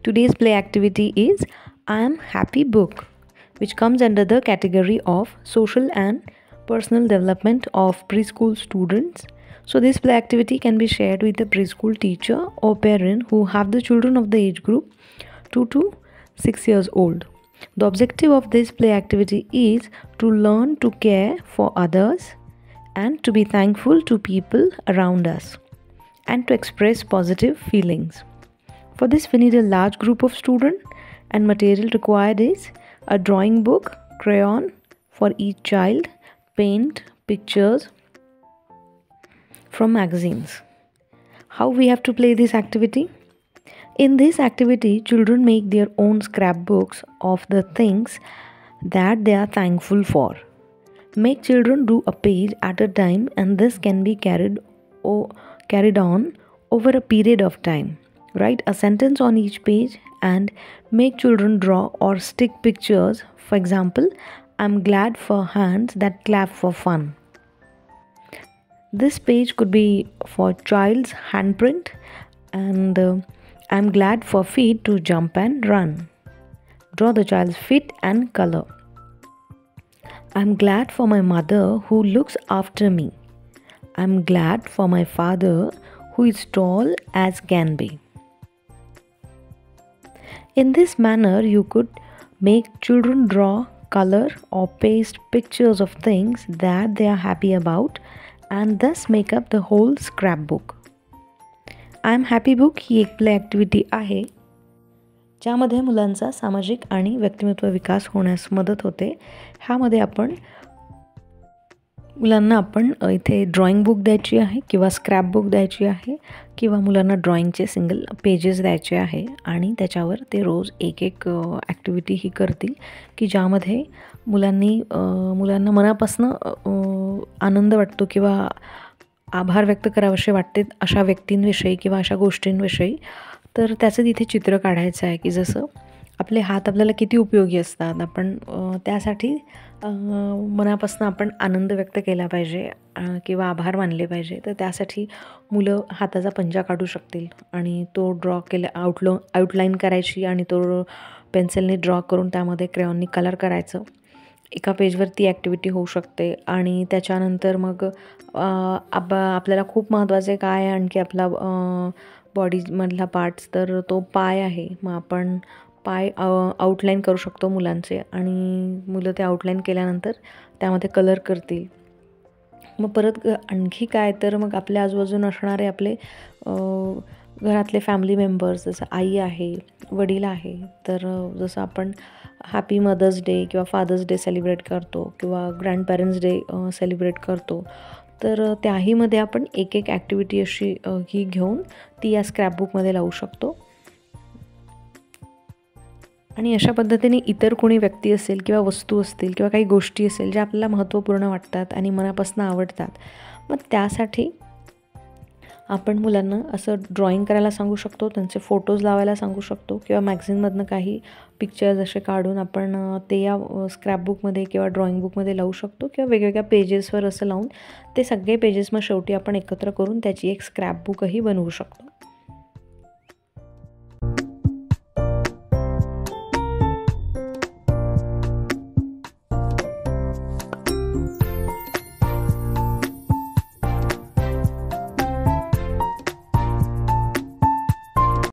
Today's play activity is I Am Happy Book, which comes under the category of social and personal development of preschool students. So, this play activity can be shared with a preschool teacher or parent who have the children of the age group 2 to 6 years old. The objective of this play activity is to learn to care for others and to be thankful to people around us and to express positive feelings. For this, we need a large group of students, and material required is a drawing book, crayon for each child, paint, pictures from magazines. How we have to play this activity? In this activity, children make their own scrapbooks of the things that they are thankful for. Make children do a page at a time, and this can be carried on over a period of time. Write a sentence on each page and make children draw or stick pictures. For example, I'm glad for hands that clap for fun. This page could be for child's handprint, and I'm glad for feet to jump and run. Draw the child's feet and color. I'm glad for my mother who looks after me. I'm glad for my father who is tall as can be. In this manner, you could make children draw, color or paste pictures of things that they are happy about and thus make up the whole scrapbook. I am happy book ही एक play activity आहे ज्यामध्ये मुलांचा सामाजिक आणि व्यक्तिमत्व विकास होण्यास मदत होते. ह्यामध्ये मुलांना आपण इथे ड्रॉइंग बुक द्यायची आहे किंवा स्क्रॅप बुक द्यायची आहे किंवा मुलांना ड्रॉइंगचे सिंगल पेजेस द्यायचे आहे आणि त्याच्यावर ते रोज एक ॲक्टिव्हिटी ही करतील की ज्यामध्ये मुलांना मनापासून आनंद वाटतो किंवा आभार व्यक्त करावेसे वाटते अशा व्यक्तींविषयी किंवा अशा गोष्टींविषयी. तर त्याचं तिथे चित्र काढायचं आहे की जसं आपले हात आपल्याला किती उपयोगी असतात. आपण त्यासाठी मनापासून आपण आनंद व्यक्त केला पाहिजे किंवा आभार मानले पाहिजे. तर त्यासाठी मुलं हाताचा पंजा काढू शकतील आणि तो ड्रॉ आउटलाईन करायची आणि तो पेन्सिलने ड्रॉ करून त्यामध्ये क्रेयॉननी कलर करायचं. एका पेजवर ती ॲक्टिव्हिटी होऊ शकते. आणि त्याच्यानंतर मग आपल्याला खूप महत्त्वाचे काय आहे आणखी आपला बॉडीमधला पार्ट्स तर तो पाय आहे. मग आपण पाय आउटलाईन करू शकतो मुलांचे आणि मुलं ते आउटलाईन केल्यानंतर त्यामध्ये कलर करतील. मग परत आणखी काय तर मग आपल्या आजूबाजूला असणारे आपले घरातले फॅमिली मेंबर्स जसं आई आहे, वडील आहे. तर जसं आपण हॅपी मदर्स डे किंवा फादर्स डे सेलिब्रेट करतो किंवा ग्रँडपॅरेंट्स डे सेलिब्रेट करतो. तर त्याहीमध्ये आपण एक ॲक्टिव्हिटी अशी ही घेऊन ती या स्क्रॅपबुकमध्ये लावू शकतो. आणि अशा पद्धतीने इतर कोणी व्यक्ती असेल किंवा वस्तू असतील किंवा काही गोष्टी असेल ज्या आपल्याला महत्त्वपूर्ण वाटतात आणि मनापासून आवडतात, मग त्यासाठी आपण मुलांना असं ड्रॉइंग करायला सांगू शकतो, त्यांचे फोटोज लावायला सांगू शकतो किंवा मॅगझिनमधनं काही पिक्चर्स असे काढून आपण ते या स्क्रॅपबुकमध्ये किंवा ड्रॉइंग बुकमध्ये लावू शकतो किंवा वेगवेगळ्या पेजेसवर असं लावून ते सगळे पेजेस मग शेवटी आपण एकत्र करून त्याची एक स्क्रॅपबुकही बनवू शकतो.